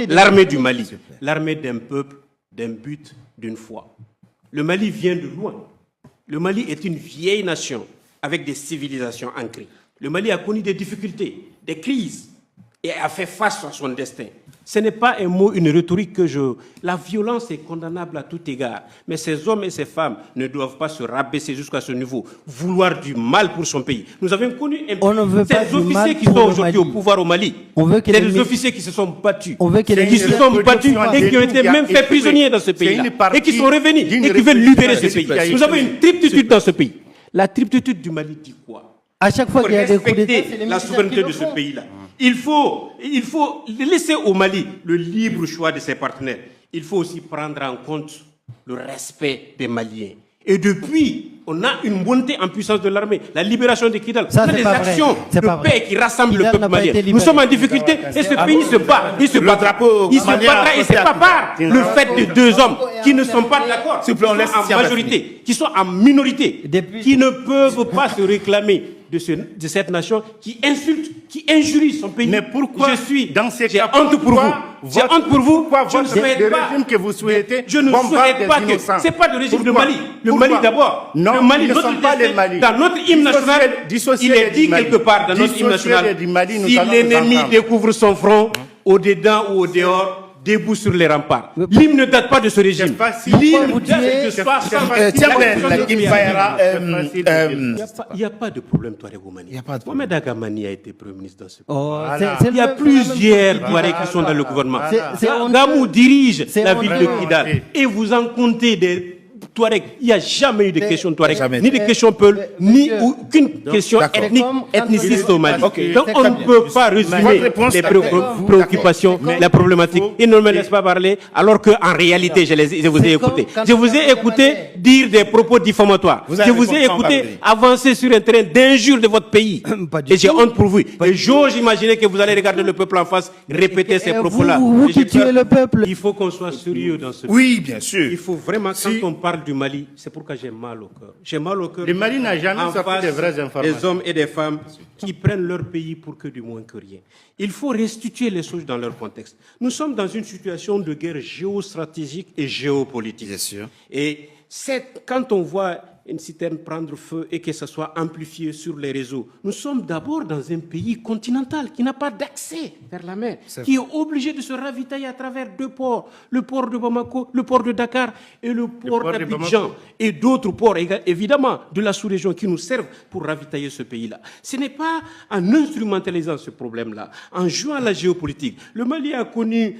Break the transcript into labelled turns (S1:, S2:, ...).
S1: L'armée du Mali, l'armée d'un peuple, d'un but, d'une foi. Le Mali vient de loin. Le Mali est une vieille nation avec des civilisations ancrées. Le Mali a connu des difficultés, des crises et a fait face à son destin. Ce n'est pas un mot, une rhétorique que je... La violence est condamnable à tout égard. Mais ces hommes et ces femmes ne doivent pas se rabaisser jusqu'à ce niveau, vouloir du mal pour son pays. Nous avons connu ces officiers qui sont aujourd'hui au pouvoir au Mali. C'est des officiers qui se sont battus, qui se sont battus et qui ont été même faits prisonniers dans ce pays-là. Et qui sont revenus et qui veulent libérer ce pays. Nous avons une triptitude dans ce pays. La triptitude du Mali dit quoi?
S2: À chaque fois qu'il y a des coups d'État,
S1: respecter la souveraineté de ce pays-là. Il faut laisser au Mali le libre choix de ses partenaires. Il faut aussi prendre en compte le respect des Maliens. Et depuis, on a une montée en puissance de l'armée, la libération de Kidal. On a des actions de paix qui rassemblent le peuple malien. Nous sommes en difficulté et ce pays se bat. Il se battra. Il se battra et c'est pas par le fait de deux hommes qui ne sont pas d'accord, qui sont en majorité, qui sont en minorité, qui ne peuvent pas se réclamer de cette nation qui insulte, qui injurie son pays.
S3: Mais pourquoi, dans ces cas,
S1: j'ai honte pour vous. J'ai honte pour vous. Je ne souhaite pas.
S3: Régime que vous souhaitez,
S1: je ne souhaite pas que. C'est pas le régime de Mali. Le Mali d'abord.
S3: Non,
S1: le Mali,
S3: ne sont pas les Mali.
S1: Dans notre hymne national, il est dit quelque part dans notre hymne national, si l'ennemi découvre son front, au-dedans ou au-dehors, debout sur les remparts. L'hymne ne date pas de ce régime. L'hymne date de 60 Il n'y a pas de problème, Touareg au Mali. Mohamed Agamani a été Premier ministre dans ce pays. Il y a plusieurs Touaregs qui sont dans le gouvernement. Gamou dirige la ville de Kidal. Et vous en comptez des Touareg. Il n'y a jamais eu de question de Touareg, ni de question Peul, ni aucune question ethniciste au Mali. Donc on ne peut pas résumer les préoccupations, la problématique. Ils ne me laissent pas parler, alors qu'en réalité, je vous ai écouté. Je vous ai écouté dire des propos diffamatoires. Je vous ai écouté avancer sur un terrain d'injure de votre pays. Et j'ai honte pour vous. Et j'ose imaginer que vous allez regarder le peuple en face, répéter ces propos-là.
S2: Vous qui tuez le peuple.
S1: Il faut qu'on soit sérieux dans ce pays.
S3: Oui, bien sûr.
S1: Il faut vraiment, quand on parle du Mali, c'est pourquoi j'ai mal au cœur. J'ai mal au cœur.
S3: Le Mali n'a jamais sorti de vraies informations.
S1: Des hommes et des femmes qui prennent leur pays pour que du moins que rien. Il faut restituer les choses dans leur contexte. Nous sommes dans une situation de guerre géostratégique et géopolitique.
S4: Bien sûr.
S1: Et quand on voit une citerne prendre feu et que ça soit amplifié sur les réseaux, nous sommes d'abord dans un pays continental qui n'a pas d'accès vers la mer, qui est obligé de se ravitailler à travers deux ports, le port de Bamako, le port de Dakar et le port d'Abidjan, et d'autres ports évidemment de la sous-région qui nous servent pour ravitailler ce pays-là. Ce n'est pas en instrumentalisant ce problème-là, en jouant à la géopolitique. Le Mali a connu